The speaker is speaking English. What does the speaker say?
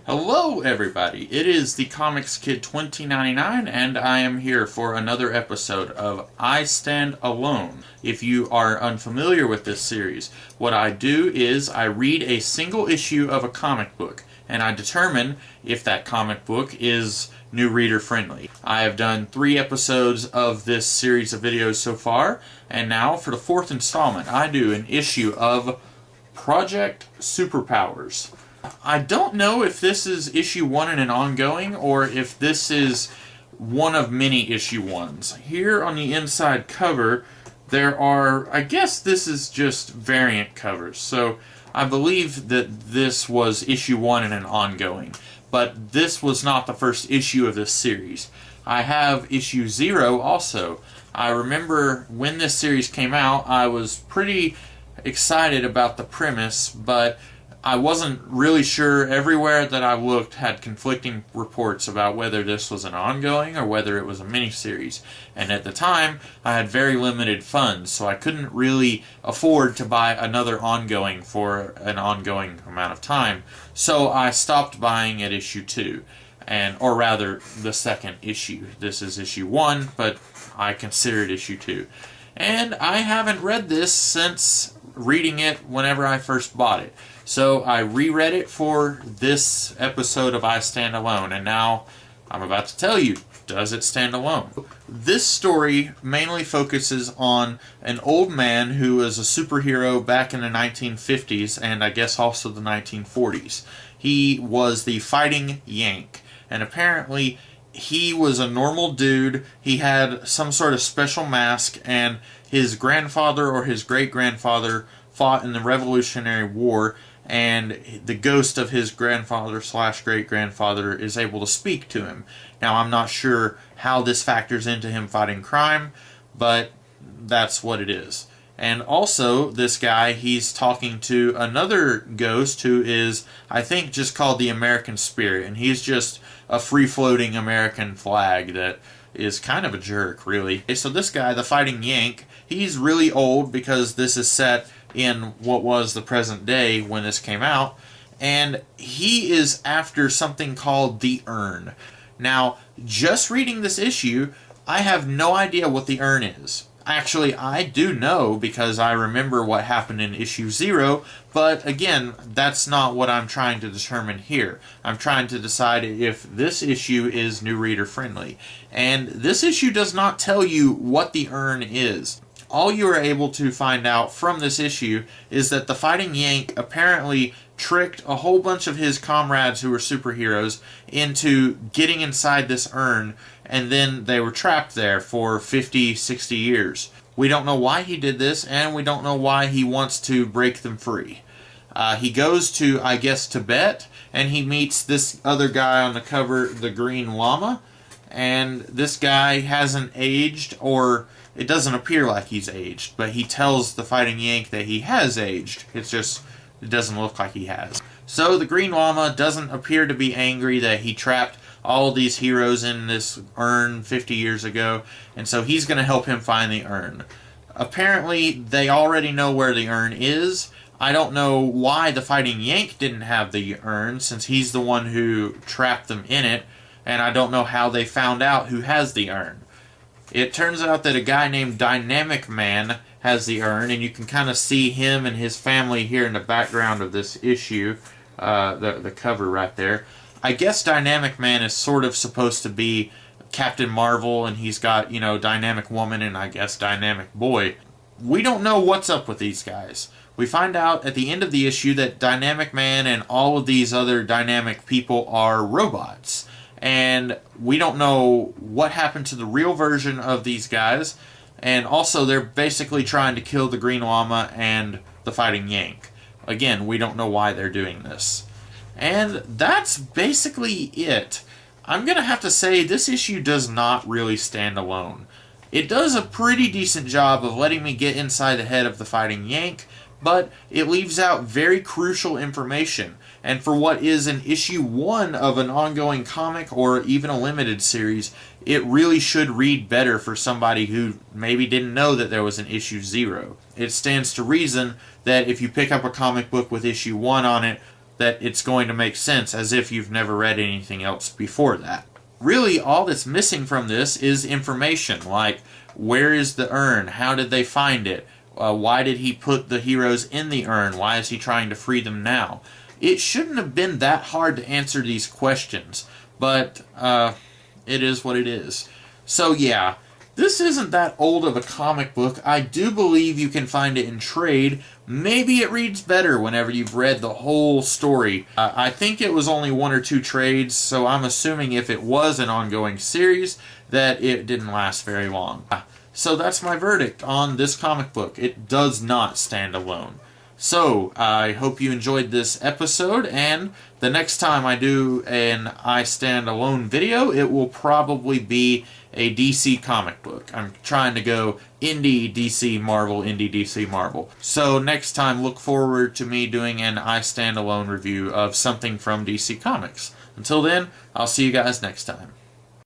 Hello everybody, it is the Comics Kid 2099 and I am here for another episode of I Stand Alone. If you are unfamiliar with this series, what I do is I read a single issue of a comic book and I determine if that comic book is new reader friendly. I have done 3 episodes of this series of videos so far, and now for the 4th installment I do an issue of Project Superpowers. I don't know if this is issue 1 in an ongoing or if this is one of many issue 1s. Here on the inside cover there are, I guess this is just variant covers, so I believe that this was issue 1 in an ongoing, but this was not the first issue of this series. I have issue 0 also. I remember when this series came out I was pretty excited about the premise, but I wasn't really sure. Everywhere that I looked had conflicting reports about whether this was an ongoing or whether it was a miniseries. And at the time, I had very limited funds, so I couldn't really afford to buy another ongoing for an ongoing amount of time. So I stopped buying at issue 2, or rather, the second issue. This is issue 1, but I consider it issue 2. And I haven't read this since reading it whenever I first bought it. So I reread it for this episode of I Stand Alone, and now I'm about to tell you, does it stand alone? This story mainly focuses on an old man who is a superhero back in the 1950s, and I guess also the 1940s. He was the Fighting Yank, and apparently he was a normal dude. He had some sort of special mask, and his grandfather or his great-grandfather fought in the Revolutionary War, and the ghost of his grandfather/great-grandfather is able to speak to him. Now, I'm not sure how this factors into him fighting crime, but that's what it is. And also, this guy, he's talking to another ghost who is, I think, just called the American Spirit, and he's just a free-floating American flag that is kind of a jerk, really. So this guy, the Fighting Yank, he's really old because this is set in what was the present day when this came out, and he is after something called the Urn. Now, just reading this issue, I have no idea what the Urn is. Actually, I do know because I remember what happened in issue 0, but again, that's not what I'm trying to determine here. I'm trying to decide if this issue is new reader friendly. And this issue does not tell you what the Urn is. All you are able to find out from this issue is that the Fighting Yank apparently tricked a whole bunch of his comrades who were superheroes into getting inside this urn, and then they were trapped there for 50, 60 years. We don't know why he did this, and we don't know why he wants to break them free. He goes to, I guess, Tibet, and he meets this other guy on the cover, the Green Llama, and this guy hasn't aged, or it doesn't appear like he's aged, but he tells the Fighting Yank that he has aged. It's just, it doesn't look like he has. So the Green Llama doesn't appear to be angry that he trapped all these heroes in this urn 50 years ago, and so he's going to help him find the urn. Apparently, they already know where the urn is. I don't know why the Fighting Yank didn't have the urn, since he's the one who trapped them in it, and I don't know how they found out who has the urn. It turns out that a guy named Dynamic Man has the urn, and you can kind of see him and his family here in the background of this issue, the cover right there. I guess Dynamic Man is sort of supposed to be Captain Marvel, and he's got, Dynamic Woman and I guess Dynamic Boy. We don't know what's up with these guys. We find out at the end of the issue that Dynamic Man and all of these other dynamic people are robots. And we don't know what happened to the real version of these guys. And also, they're basically trying to kill the Green Llama and the Fighting Yank. Again, we don't know why they're doing this. And that's basically it. I'm going to have to say this issue does not really stand alone. It does a pretty decent job of letting me get inside the head of the Fighting Yank, but it leaves out very crucial information. And for what is an issue 1 of an ongoing comic or even a limited series, it really should read better for somebody who maybe didn't know that there was an issue 0. It stands to reason that if you pick up a comic book with issue 1 on it, that it's going to make sense as if you've never read anything else before that. Really, all that's missing from this is information, like where is the urn, how did they find it, why did he put the heroes in the urn, why is he trying to free them now. It shouldn't have been that hard to answer these questions, but it is what it is. So yeah, this isn't that old of a comic book. I do believe you can find it in trade. Maybe it reads better whenever you've read the whole story. I think it was only 1 or 2 trades, so I'm assuming if it was an ongoing series, that it didn't last very long. So that's my verdict on this comic book. It does not stand alone. So, I hope you enjoyed this episode, and the next time I do an I Stand Alone video, it will probably be a DC comic book. I'm trying to go indie DC Marvel, indie DC Marvel. So next time, look forward to me doing an I Stand Alone review of something from DC Comics. Until then, I'll see you guys next time.